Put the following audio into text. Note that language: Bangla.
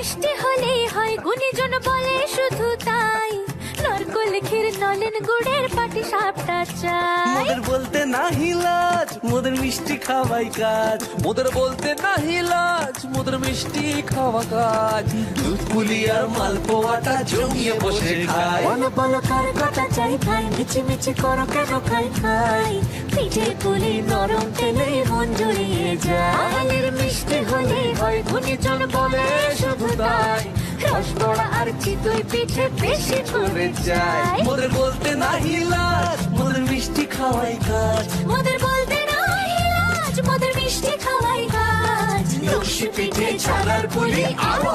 মিষ্টি হলেই হয় গুণীজন বলে শুধু তাই নরকোল ক্ষীর নলেন গুড়ের পাটি সাপটা চাই মোদের বলতে নাহি লাজ মোদের মিষ্টি খাওয়াই কাজ মোদের বলতে নাহি লাজ মোদের মিষ্টি খাওয়া কাজ দুধ পুলি আর মালপোয়াটা জমিয়ে বসে খায় বলো বলো কার কথা চাই ভাই মিছি মিছি করো কেন খাই খাই পিঠে পুলি নরম তেলে মন জড়িয়ে যায় বাঙালির মিষ্টি হলে হয় গুণীজন বলে শুধু তাই রসগোড়া আর চিতই পিঠে বেশি করে যায় মোদের বলতে নাহি লাজ মোদের মিষ্টি খাওয়াই কাজ মোদের বলতে নাই লাজ মোদের মিষ্টি খাওয়াই কাজ লক্ষ্মী পিঠে ছাড়ার পুলি আরো